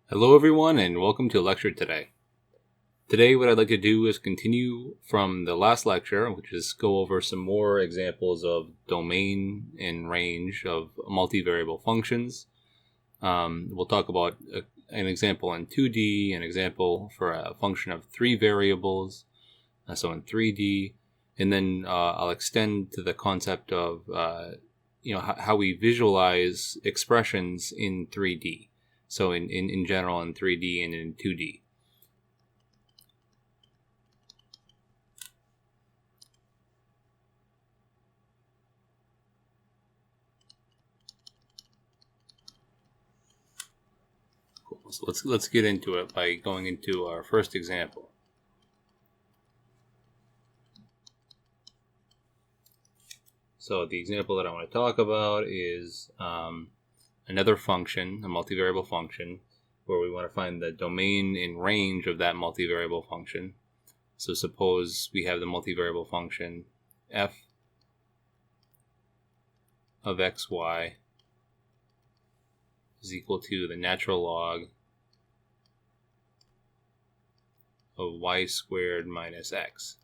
Hello everyone and welcome to lecture today. Today what I'd like to do is continue from the last lecture, which is go over some more examples of domain and range of multivariable functions. We'll talk about an example in 2D, an example for a function of 3 variables, so in 3D, and then I'll extend to the concept of how we visualize expressions in 3D. So in general in 3D and in 2D. Cool. So let's get into it by going into our first example. So the example that I want to talk about is another function, a multivariable function, where we want to find the domain and range of that multivariable function. So suppose we have the multivariable function f of xy is equal to the natural log of y squared minus x.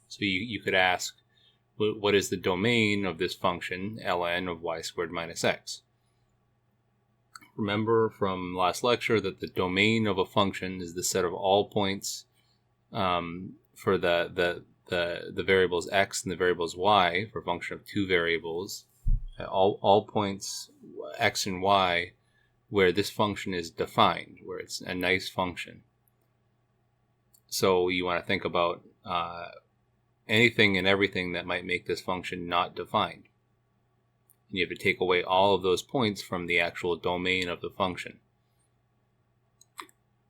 So you could ask, what is the domain of this function, ln of y squared minus x? Remember from last lecture that the domain of a function is the set of all points for the variables x and the variables y for a function of two variables. All points x and y where this function is defined, where it's a nice function. So you want to think about anything and everything that might make this function not defined. And you have to take away all of those points from the actual domain of the function.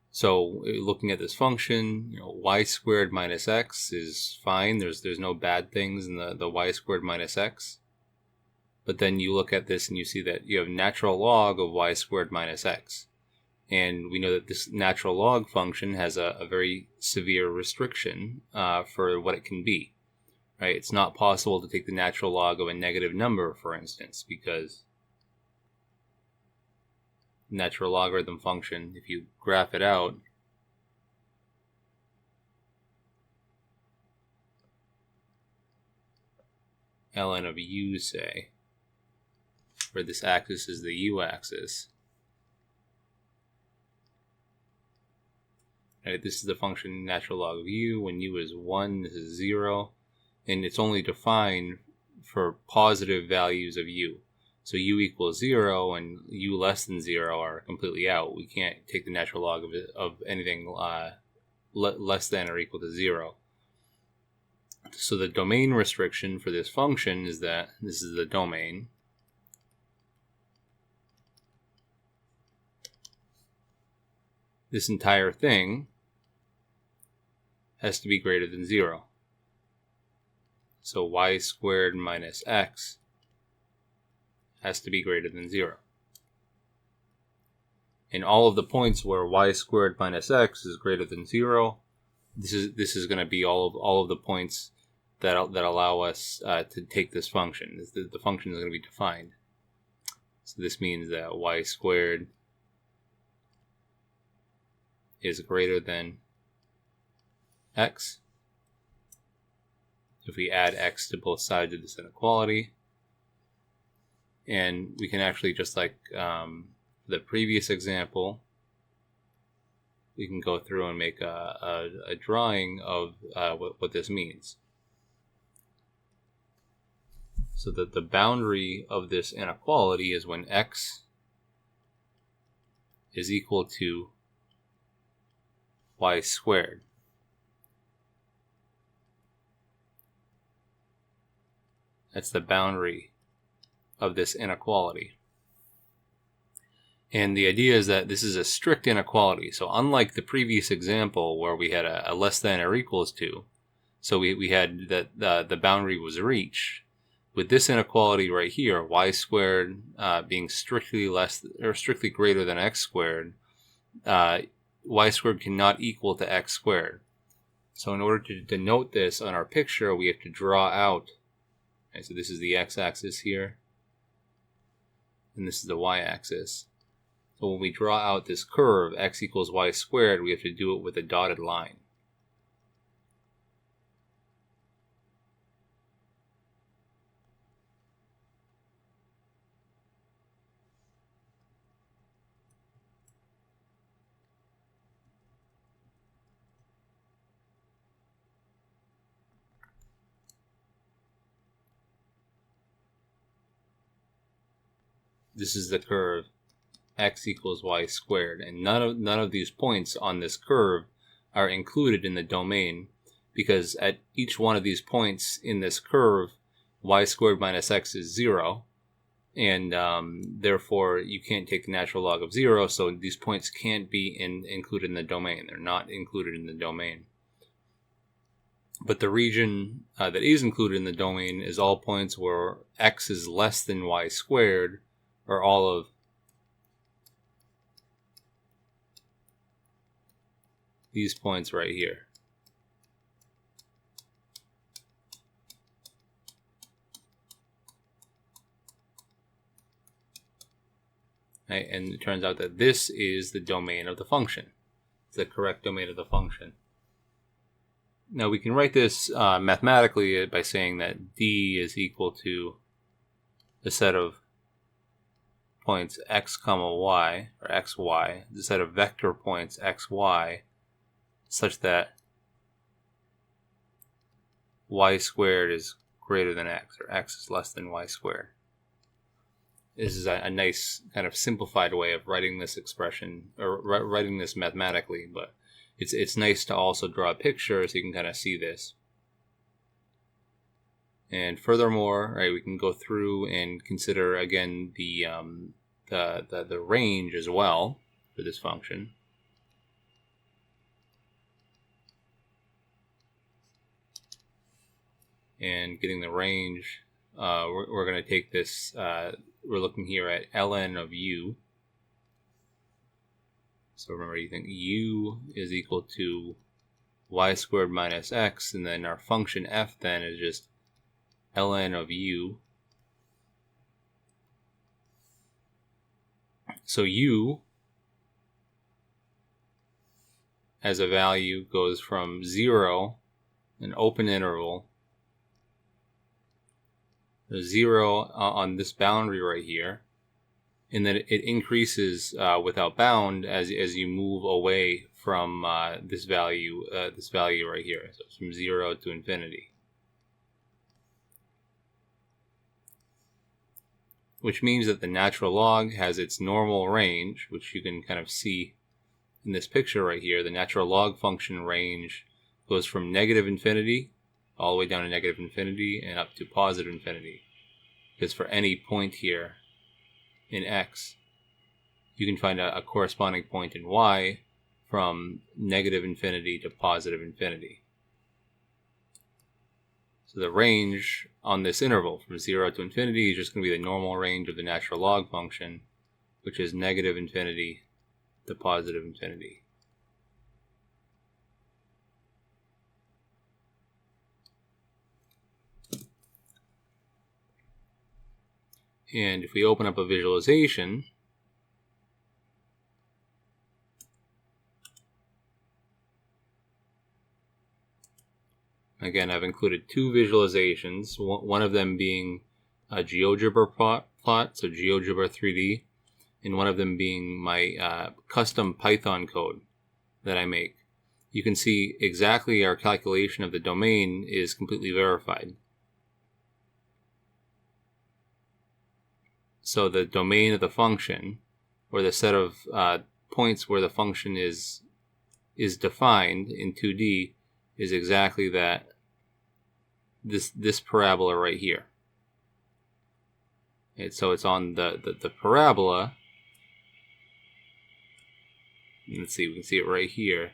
So looking at this function, y squared minus x is fine. There's no bad things in the y squared minus x. But then you look at this and you see that you have natural log of y squared minus x. And we know that this natural log function has a very severe restriction for what it can be. Right? It's not possible to take the natural log of a negative number, for instance, because natural logarithm function, if you graph it out, ln of u, say, where this axis is the u-axis. Right, this is the function natural log of u. When u is 1, this is 0. And it's only defined for positive values of u. So u equals 0 and u less than 0 are completely out. We can't take the natural log of anything less than or equal to 0. So the domain restriction for this function is that this is the domain. This entire thing has to be greater than 0. So y squared minus x has to be greater than 0. And all of the points where y squared minus x is greater than 0, this is going to be all of the points that allow us to take this function. The function is going to be defined. So this means that y squared is greater than x. If we add x to both sides of this inequality, and we can actually, just like the previous example, we can go through and make a drawing of what this means. So that the boundary of this inequality is when x is equal to y squared. That's the boundary of this inequality. And the idea is that this is a strict inequality. So unlike the previous example where we had a less than or equals to, so we had that the boundary was reached, with this inequality right here, y squared being strictly less or strictly greater than x squared, y squared cannot equal to x squared. So in order to denote this on our picture, we have to draw out. Okay, so this is the x-axis here. and this is the y-axis. So when we draw out this curve, x equals y squared, we have to do it with a dotted line. This is the curve x equals y squared, and none of these points on this curve are included in the domain, because at each one of these points in this curve, y squared minus x is 0, and therefore you can't take the natural log of 0, so these points can't be included in the domain. They're not included in the domain. But the region that is included in the domain is all points where x is less than y squared, or all of these points right here. Right? And it turns out that this is the domain of the function. It's the correct domain of the function. Now we can write this mathematically by saying that D is equal to the set of points x comma y, or xy, the set of vector points xy, such that y squared is greater than x, or x is less than y squared. This is a nice kind of simplified way of writing this expression, or writing this mathematically, but it's nice to also draw a picture so you can kind of see this. And furthermore, right, we can go through and consider again the range as well for this function. And getting the range, we're going to take this, we're looking here at ln of u. So remember, you think u is equal to y squared minus x, and then our function f then is just ln of u. So u as a value goes from 0, an open interval, 0 on this boundary right here, and then it increases without bound as you move away from this value right here. So it's from 0 to infinity. Which means that the natural log has its normal range, which you can kind of see in this picture right here. The natural log function range goes from negative infinity all the way down to negative infinity and up to positive infinity. Because for any point here in x, you can find a corresponding point in y from negative infinity to positive infinity. So the range on this interval from 0 to infinity is just going to be the normal range of the natural log function, which is negative infinity to positive infinity. And if we open up a visualization, again, I've included two visualizations, one of them being a GeoGebra plot, so GeoGebra 3D, and one of them being my custom Python code that I make. You can see exactly our calculation of the domain is completely verified. So the domain of the function, or the set of points where the function is defined in 2D, is exactly that, this parabola right here. And so it's on the parabola. Let's see, we can see it right here.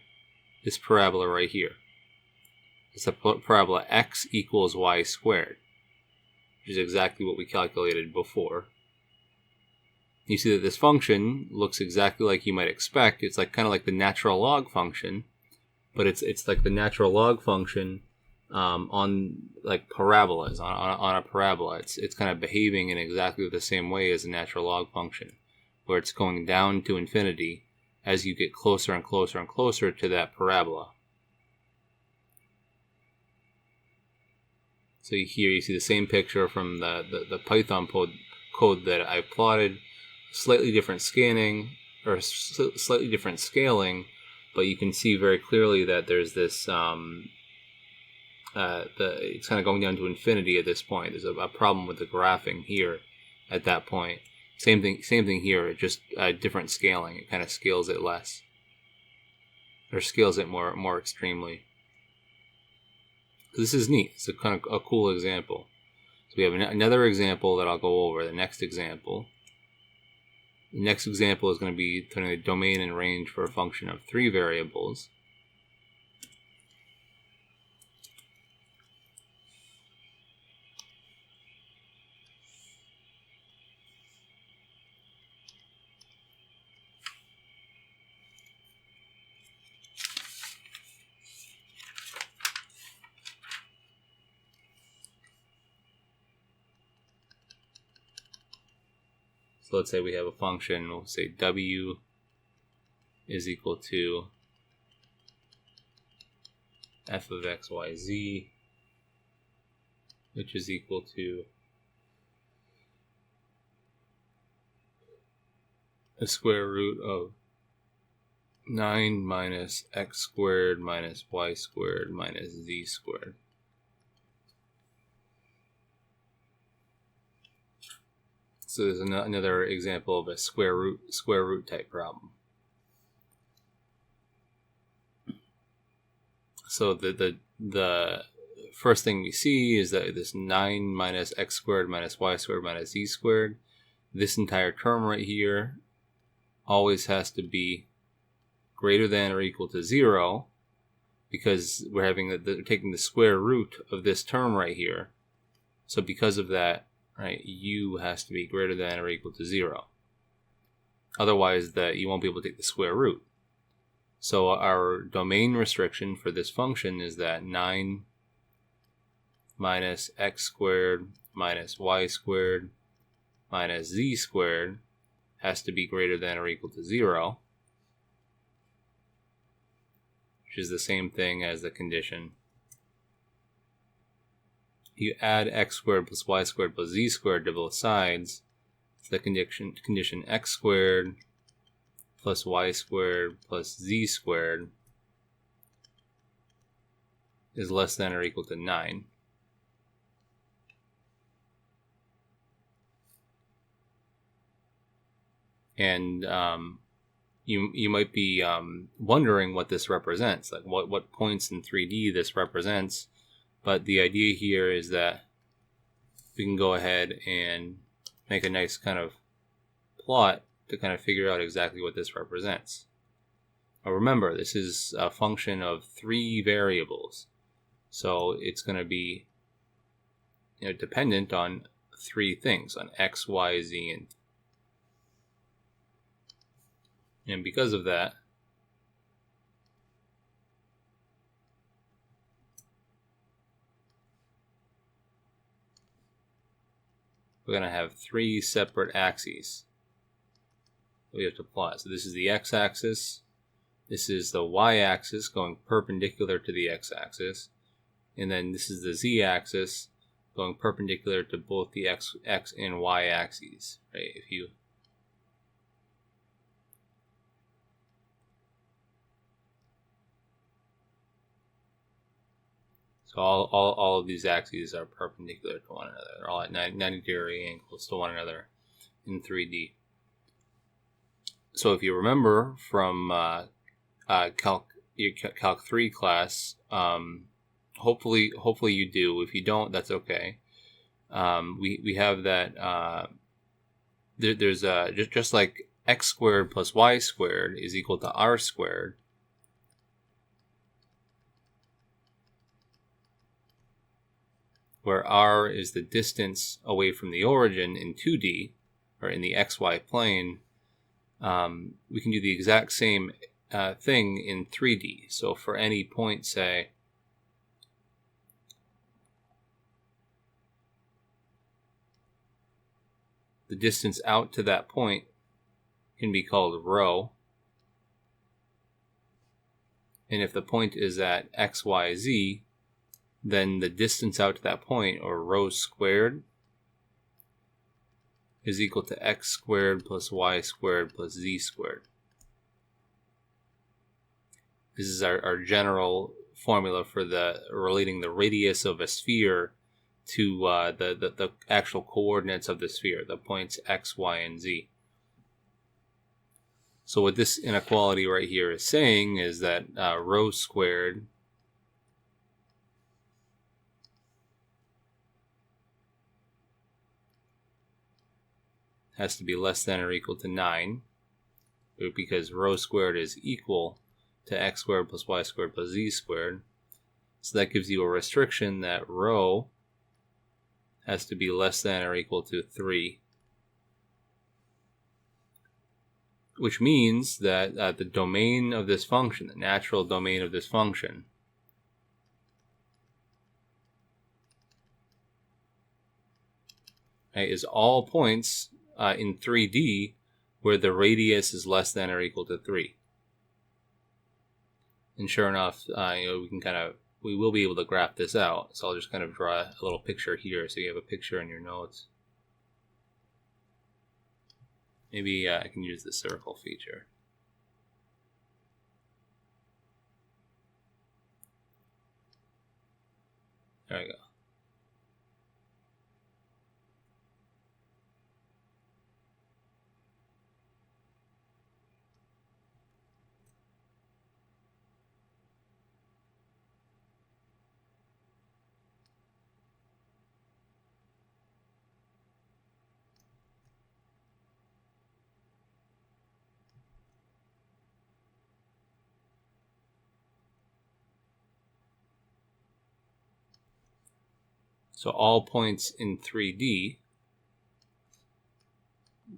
This parabola right here. It's a parabola x equals y squared, which is exactly what we calculated before. You see that this function looks exactly like you might expect. It's like kind of like the natural log function, but it's like the natural log function on like parabolas, on a parabola. It's kind of behaving in exactly the same way as a natural log function, where it's going down to infinity as you get closer and closer and closer to that parabola. So here you see the same picture from the Python code that I plotted. Slightly different scanning, or slightly different scaling, but you can see very clearly that there's this it's kind of going down to infinity at this point. There's a problem with the graphing here at that point. Same thing here, just different scaling. It kind of scales it less, or scales it more extremely. This is neat. It's a kind of a cool example. So we have another example that I'll go over. The next example. The next example is going to be turning the domain and range for a function of 3 variables. So let's say we have a function, we'll say w is equal to f of x, y, z, which is equal to the square root of 9 minus x squared minus y squared minus z squared. So there's another example of a square root type problem. So the first thing we see is that this 9 minus x squared minus y squared minus z squared, this entire term right here always has to be greater than or equal to 0, because we're having taking the square root of this term right here. So because of that, right, u has to be greater than or equal to 0. Otherwise, you won't be able to take the square root. So our domain restriction for this function is that 9 minus x squared minus y squared minus z squared has to be greater than or equal to 0, which is the same thing as the condition. You add x squared plus y squared plus z squared to both sides. It's the condition x squared plus y squared plus z squared is less than or equal to 9. And you might be wondering what this represents, like what points in 3D this represents. But the idea here is that we can go ahead and make a nice kind of plot to kind of figure out exactly what this represents. Now remember, this is a function of 3 variables. So it's going to be dependent on 3 things, on x, y, z, and because of that, we're going to have 3 separate axes we have to plot. So this is the x-axis, this is the y-axis going perpendicular to the x-axis, and then this is the z-axis going perpendicular to both the x and y-axes. Right? So all of these axes are perpendicular to one another. They're all at 90-degree angles to one another in 3D. So if you remember from Calc 3 class, hopefully you do. If you don't, that's okay. We have that there's just like x squared plus y squared is equal to r squared. Where r is the distance away from the origin in 2D, or in the xy plane, we can do the exact same thing in 3D. So for any point, say, the distance out to that point can be called rho. And if the point is at x, y, z, then the distance out to that point, or rho squared, is equal to x squared plus y squared plus z squared. This is our general formula for relating the radius of a sphere to the actual coordinates of the sphere, the points x, y, and z. So what this inequality right here is saying is that rho squared has to be less than or equal to 9, because rho squared is equal to x squared plus y squared plus z squared. So that gives you a restriction that rho has to be less than or equal to 3. Which means that the domain of this function, the natural domain of this function, is all points in 3D where the radius is less than or equal to 3. And sure enough, we will be able to graph this out. So I'll just kind of draw a little picture here so you have a picture in your notes. Maybe I can use the circle feature. There we go. So all points in 3D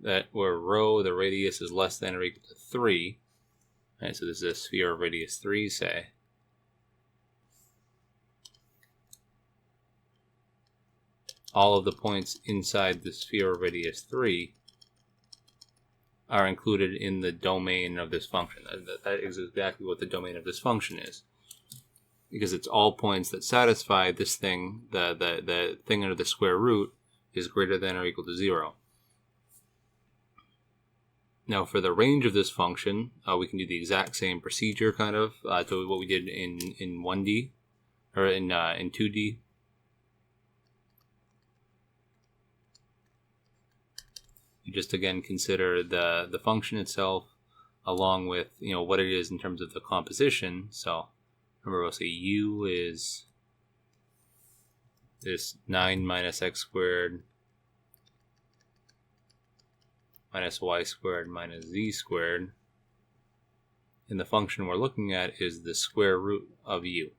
that where rho, the radius, is less than or equal to 3. Right, so this is a sphere of radius 3, say. All of the points inside the sphere of radius 3 are included in the domain of this function. That is exactly what the domain of this function is. Because it's all points that satisfy this thing, the thing under the square root is greater than or equal to 0. Now for the range of this function, we can do the exact same procedure kind of to what we did in 1D, or in 2D. You just again consider the function itself along with what it is in terms of the composition. So remember, we'll say u is this 9 minus x squared minus y squared minus z squared. And the function we're looking at is the square root of u.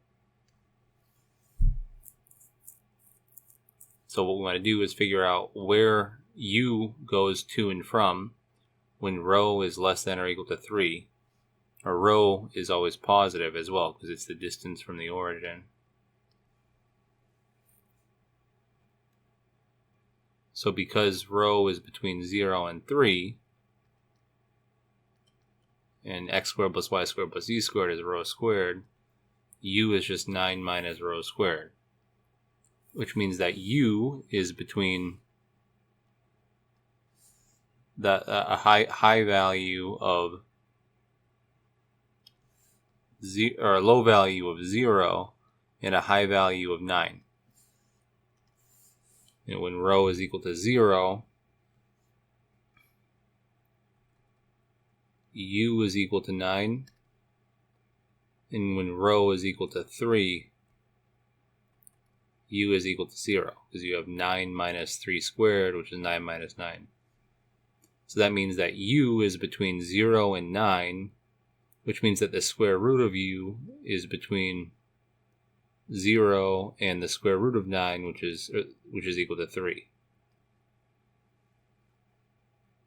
So what we want to do is figure out where u goes to and from when rho is less than or equal to 3. Or rho is always positive as well, because it's the distance from the origin. So because rho is between 0 and 3, and x squared plus y squared plus z squared is rho squared, u is just 9 minus rho squared. Which means that u is between a high value of or a low value of 0 and a high value of 9. When rho is equal to 0, u is equal to 9. And when rho is equal to 3, u is equal to 0. Because you have 9 minus 3 squared, which is 9 minus 9. So that means that u is between 0 and 9, which means that the square root of u is between 0 and the square root of 9, which is equal to 3.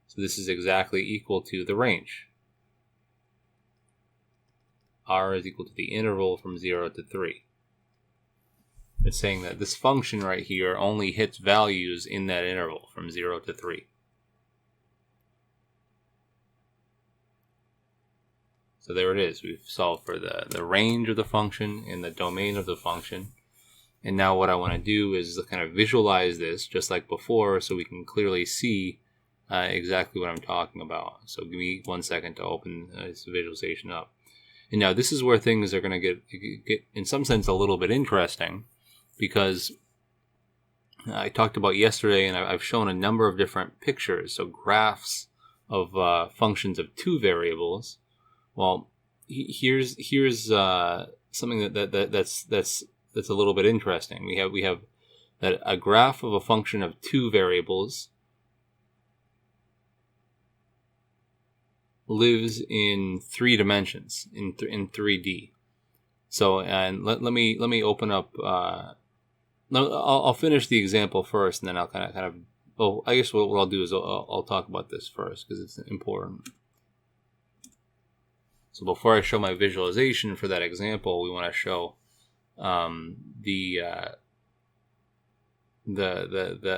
So this is exactly equal to the range. R is equal to the interval from 0 to 3. It's saying that this function right here only hits values in that interval from 0 to 3. So there it is. We've solved for the range of the function and the domain of the function. And now what I want to do is kind of visualize this just like before so we can clearly see exactly what I'm talking about. So give me 1 second to open this visualization up. And now this is where things are going to get in some sense a little bit interesting, because I talked about yesterday, and I've shown a number of different pictures, so graphs of functions of two variables. Well, here's something that's a little bit interesting. We have that a graph of a function of two variables lives in 3 dimensions, in 3D. So, and let me open up. I'll finish the example first, and then I'll kind of. Well, I guess what I'll do is I'll talk about this first because it's important. So before I show my visualization for that example, we want to show the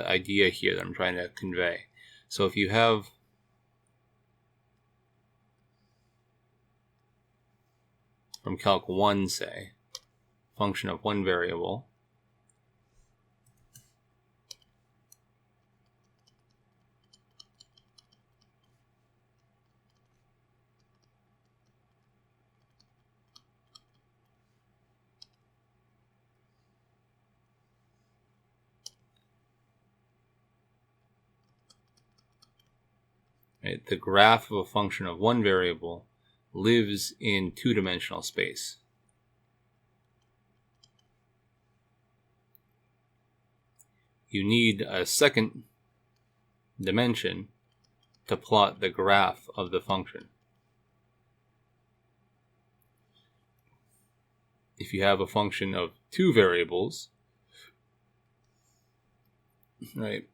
idea here that I'm trying to convey. So if you have from Calc 1, say, function of one variable, right, the graph of a function of one variable lives in 2-dimensional space. You need a second dimension to plot the graph of the function. If you have a function of 2 variables, right,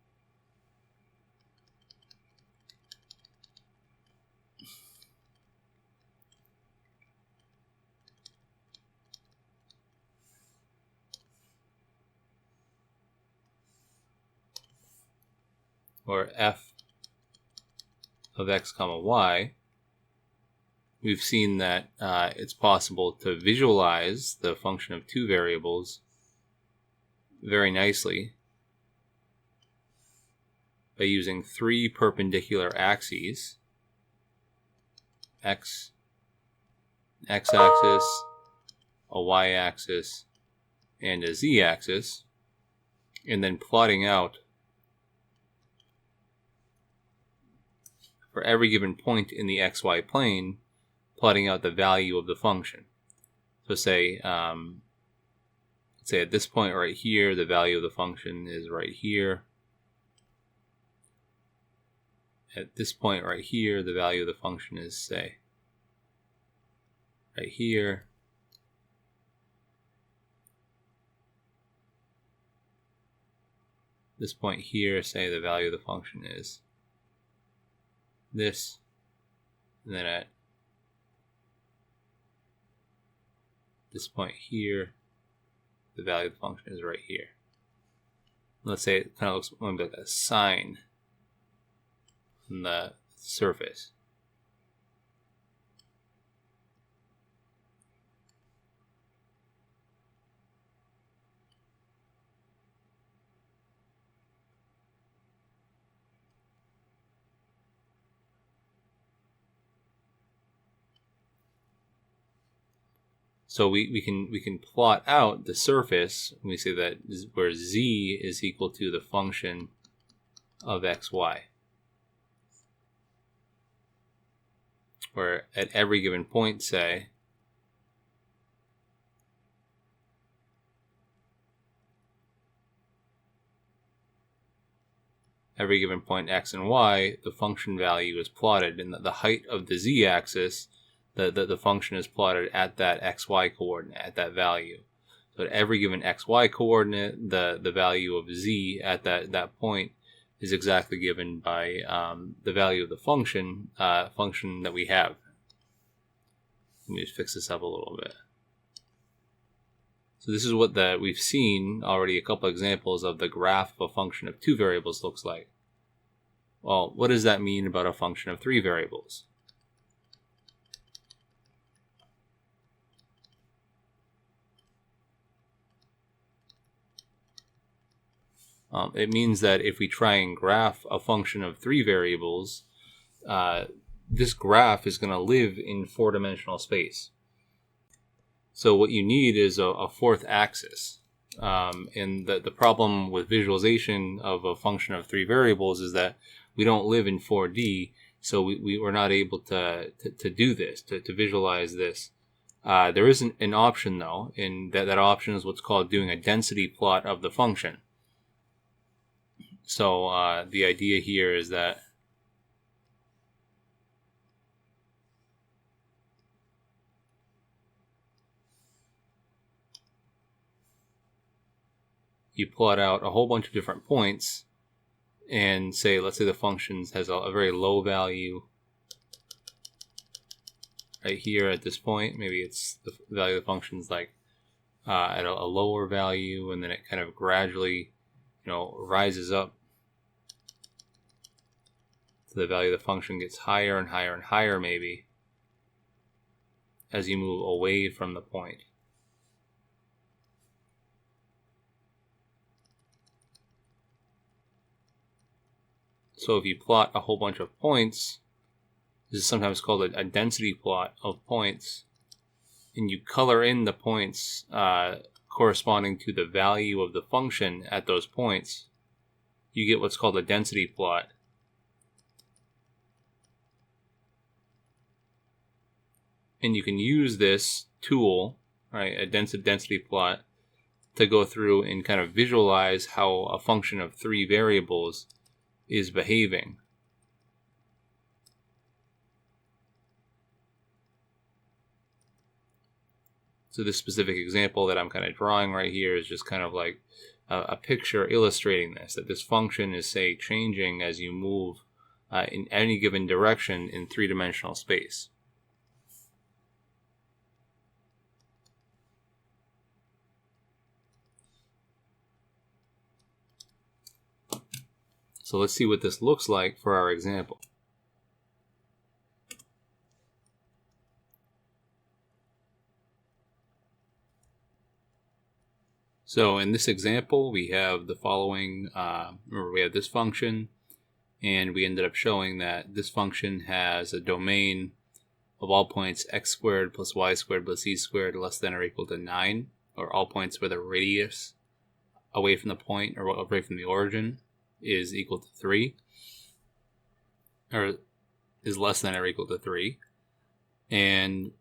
or f of x comma y, we've seen that it's possible to visualize the function of 2 variables very nicely by using 3 perpendicular axes, x-axis, a y-axis, and a z-axis, and then plotting out for every given point in the xy plane, plotting out the value of the function. So say at this point right here, the value of the function is right here. At this point right here, the value of the function is, say, right here. This point here, say the value of the function is this, and then at this point here, the value of the function is right here. Let's say it kind of looks like a sine on the surface. So we can plot out the surface. We say that where z is equal to the function of xy, where at every given point, say, every given point x and y, the function value is plotted, and the height of the z-axis, the function is plotted at that xy coordinate, at that value. So at every given xy coordinate, the value of z at that point is exactly given by the value of the function that we have. Let me just fix this up a little bit. So this is what we've seen already a couple examples of the graph of a function of 2 variables looks like. Well, what does that mean about a function of 3 variables? It means that if we try and graph a function of 3 variables, this graph is going to live in 4-dimensional space. So what you need is a fourth axis. And the problem with visualization of a function of 3 variables is that we don't live in 4D, so we're not able to do this, to visualize this. There is an option, though, and that option is what's called doing a density plot of the function. So the idea here is that you plot out a whole bunch of different points and say, let's say the function has a very low value right here at this point. Maybe it's the value of the function is like at a lower value, and then it kind of gradually, rises up. So the value of the function gets higher and higher and higher, maybe, as you move away from the point. So if you plot a whole bunch of points, this is sometimes called a density plot of points, and you color in the points corresponding to the value of the function at those points, you get what's called a density plot. And you can use this tool, right, a density plot, to go through and kind of visualize how a function of 3 variables is behaving. So this specific example that I'm kind of drawing right here is just kind of like a picture illustrating this, that this function is, say, changing as you move in any given direction in 3-dimensional space. So let's see what this looks like for our example. So in this example, we have the following, remember we have this function, and we ended up showing that this function has a domain of all points x squared plus y squared plus z squared less than or equal to 9, or all points where the radius away from the point or away from the origin is equal to 3, or is less than or equal to 3. And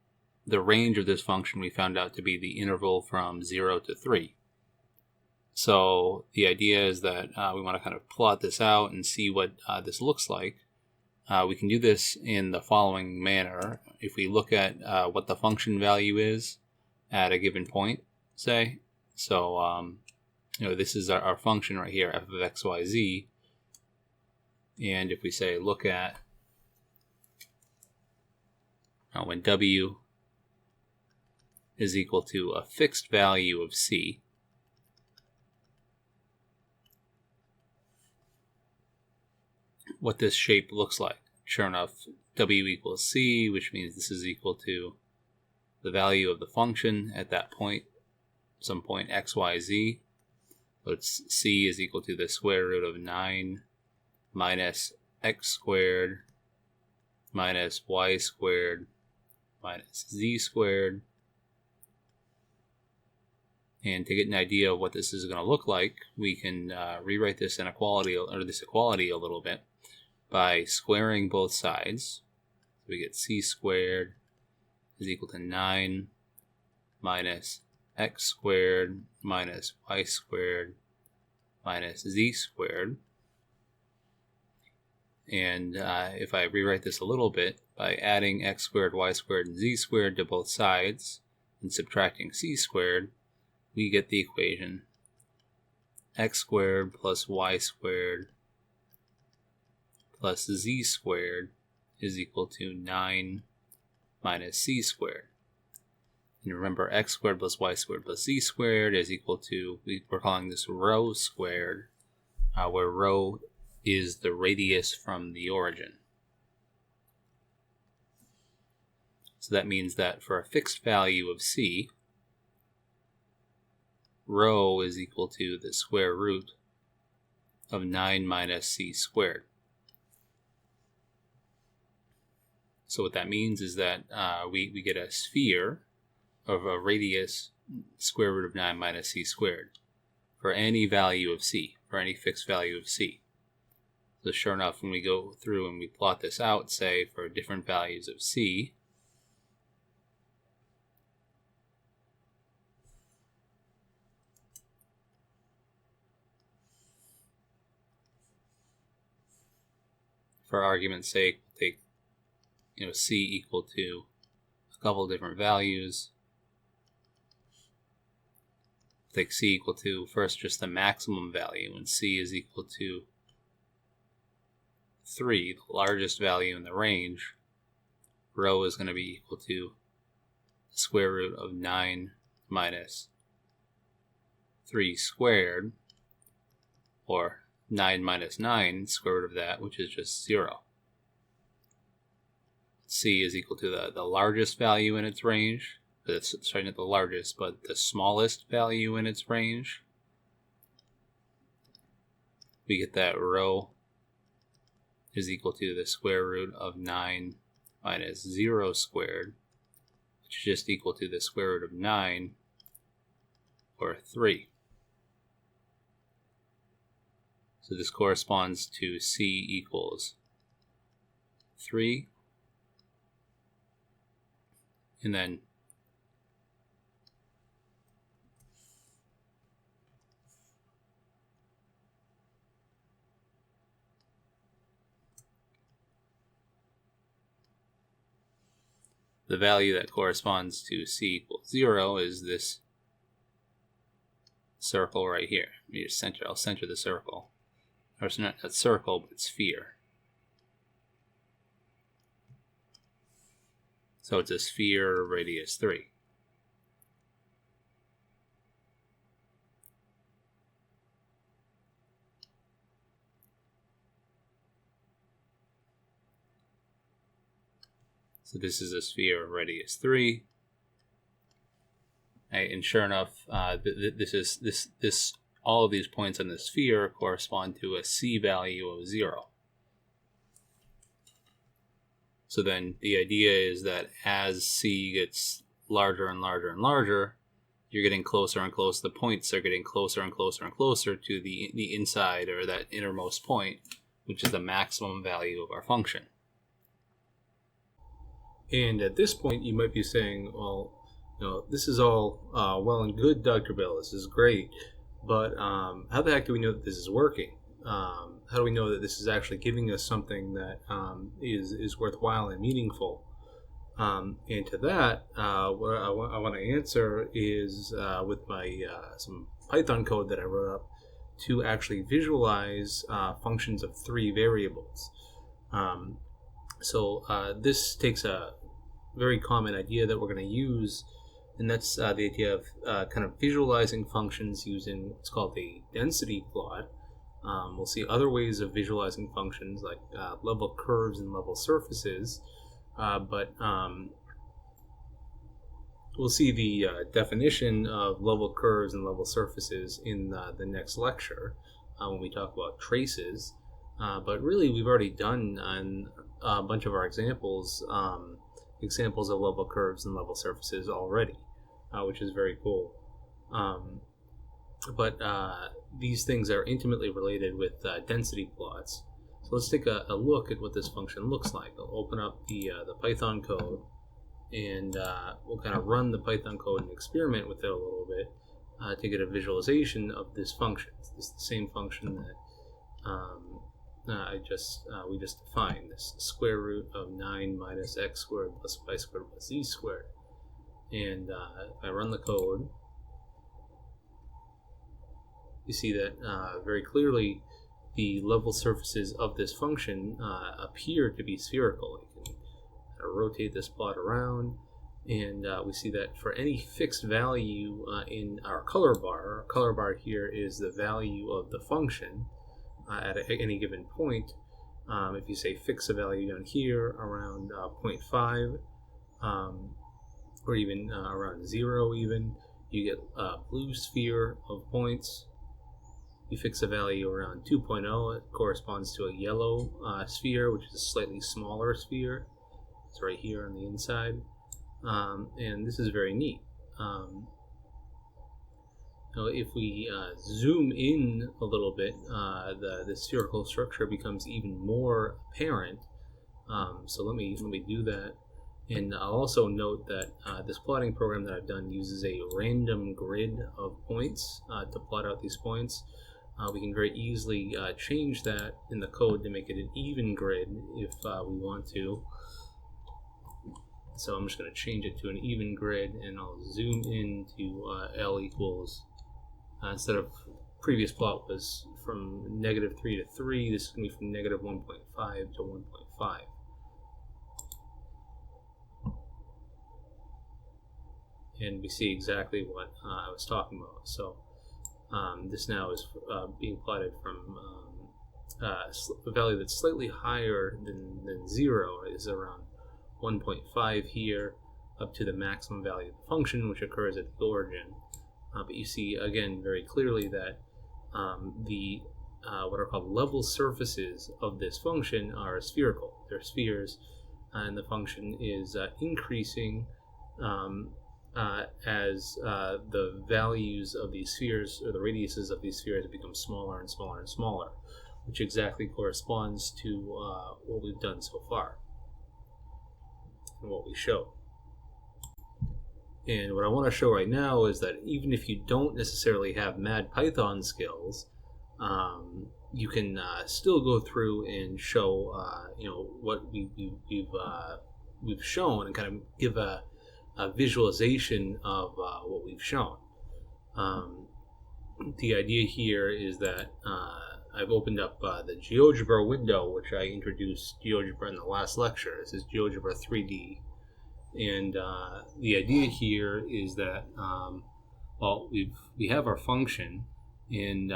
the range of this function we found out to be the interval from 0 to 3. So the idea is that we want to kind of plot this out and see what this looks like. We can do this in the following manner. If we look at what the function value is at a given point, say, so this is our function right here, f of x, y, z. And if we say look at when w is equal to a fixed value of c, what this shape looks like. Sure enough, w equals c, which means this is equal to the value of the function at that point, some point x, y, z. So it's c is equal to the square root of 9 minus x squared minus y squared minus z squared. And to get an idea of what this is going to look like, we can rewrite this inequality, or this equality, a little bit by squaring both sides. We get c squared is equal to 9 minus x squared minus y squared minus z squared. And if I rewrite this a little bit by adding x squared, y squared, and z squared to both sides and subtracting c squared, we get the equation x squared plus y squared plus z squared is equal to 9 minus c squared. And remember, x squared plus y squared plus z squared is equal to, we're calling this rho squared, where rho is the radius from the origin. So that means that for a fixed value of c, rho is equal to the square root of 9 minus c squared. So what that means is that we get a sphere of a radius square root of 9 minus c squared for any value of c, for any fixed value of c. So sure enough, when we go through and we plot this out, say for different values of c, for argument's sake, take c equal to a couple different values. Take c equal to first just the maximum value, and c is equal to 3, the largest value in the range. Rho is going to be equal to the square root of 9 minus 3 squared, or 9 minus 9, square root of that, which is just 0. C is equal to the largest value in its range. It's sorry, not the largest, but the smallest value in its range. We get that rho is equal to the square root of 9 minus 0 squared, which is just equal to the square root of 9, or 3. So this corresponds to c equals 3. And then the value that corresponds to c equals 0 is this circle right here. I'll center the circle. Or it's not a circle, but it's sphere. So it's a sphere radius 3. So this is a sphere radius 3. And sure enough, all of these points on the sphere correspond to a c value of 0. So then the idea is that as c gets larger and larger and larger, you're getting closer and closer. The points are getting closer and closer and closer to the inside, or that innermost point, which is the maximum value of our function. And at this point, you might be saying, well, this is all well and good, Dr. Bell. This is great. But how the heck do we know that this is working? How do we know that this is actually giving us something that is worthwhile and meaningful? And to that, what I want to answer is with my some Python code that I wrote up to actually visualize functions of 3 variables. So this takes a very common idea that we're going to use, and that's the idea of kind of visualizing functions using what's called a density plot. We'll see other ways of visualizing functions like level curves and level surfaces, but we'll see the definition of level curves and level surfaces in the next lecture when we talk about traces. But really, we've already done on a bunch of our examples of level curves and level surfaces already, which is very cool. But these things are intimately related with density plots. So let's take a look at what this function looks like. I'll open up the Python code, and we'll kind of run the Python code and experiment with it a little bit to get a visualization of this function. It's the same function that we just defined, this square root of 9 minus x squared plus y squared plus z squared. And if I run the code, you see that very clearly the level surfaces of this function appear to be spherical. You can rotate this plot around, and we see that for any fixed value in our color bar here is the value of the function at any given point. If you say fix a value down here around 0.5, or even around 0 even, you get a blue sphere of points. We fix a value around 2.0. It corresponds to a yellow sphere, which is a slightly smaller sphere. It's right here on the inside. And this is very neat. If we zoom in a little bit, the spherical structure becomes even more apparent. So let me do that. And I'll also note that this plotting program that I've done uses a random grid of points to plot out these points. We can very easily change that in the code to make it an even grid if we want to. So I'm just going to change it to an even grid, and I'll zoom into L equals, instead of previous plot was from -3 to 3, this is going to be from -1.5 to 1.5. And we see exactly what I was talking about. So this now is being plotted from a value that's slightly higher than 0, is around 1.5 here, up to the maximum value of the function, which occurs at the origin. But you see again very clearly that the what are called level surfaces of this function are spherical. They're spheres, and the function is increasing as the values of these spheres, or the radiuses of these spheres, become smaller and smaller and smaller, which exactly corresponds to what we've done so far and what we show. And what I want to show right now is that even if you don't necessarily have mad Python skills, you can still go through and show what we've shown, and kind of give a visualization of what we've shown. The idea here is that I've opened up the GeoGebra window, which I introduced GeoGebra in the last lecture. This is GeoGebra 3D. And the idea here is that, we have our function, and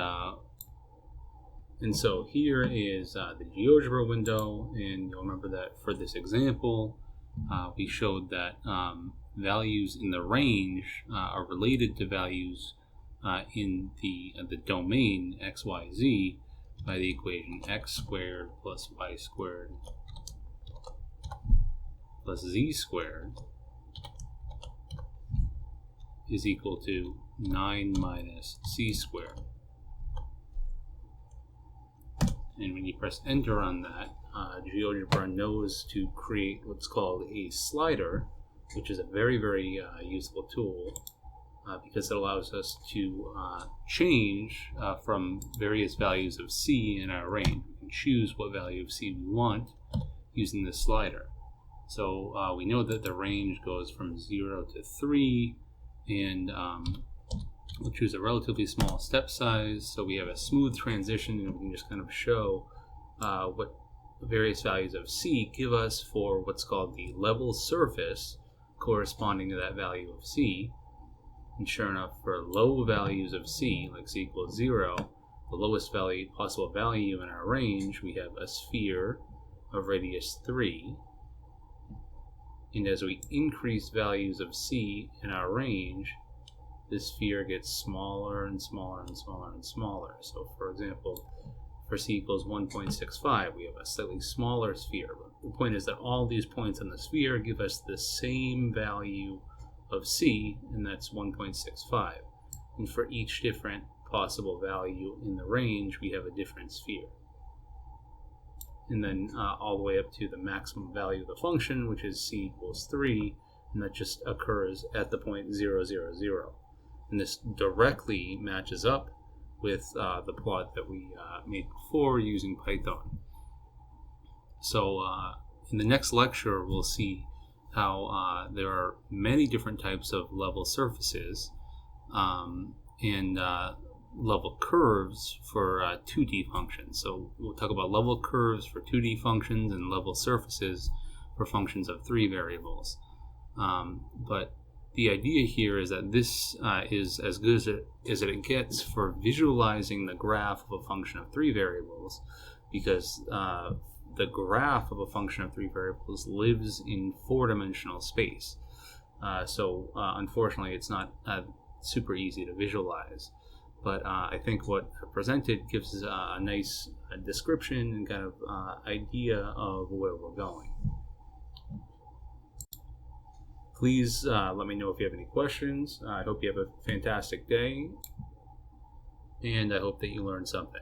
so here is the GeoGebra window, and you'll remember that for this example, we showed that values in the range are related to values in the domain x, y, z by the equation x squared plus y squared plus z squared is equal to 9 minus c squared. And when you press enter on that, GeoGebra knows to create what's called a slider, which is a very, very useful tool because it allows us to change from various values of c in our range. We can choose what value of c we want using this slider. So we know that the range goes from 0 to 3, and we'll choose a relatively small step size, so we have a smooth transition, and we can just kind of show what various values of c give us for what's called the level surface corresponding to that value of c. And sure enough, for low values of c, like c equals 0, the lowest possible value in our range, we have a sphere of radius 3. And as we increase values of c in our range, this sphere gets smaller and smaller and smaller and smaller. So for example, for c equals 1.65, we have a slightly smaller sphere. But the point is that all these points on the sphere give us the same value of c, and that's 1.65. And for each different possible value in the range, we have a different sphere. And then all the way up to the maximum value of the function, which is c equals 3, and that just occurs at the point 0, 0, 0. And this directly matches up with the plot that we made before using Python. So in the next lecture, we'll see how there are many different types of level surfaces and level curves for 2D functions. So we'll talk about level curves for 2D functions and level surfaces for functions of 3 variables. But the idea here is that this is as good as it gets for visualizing the graph of a function of 3 variables, because the graph of a function of 3 variables lives in 4-dimensional space. So unfortunately, it's not super easy to visualize. but I think what I presented gives a nice description and kind of idea of where we're going. Please let me know if you have any questions. I hope you have a fantastic day, and I hope that you learned something.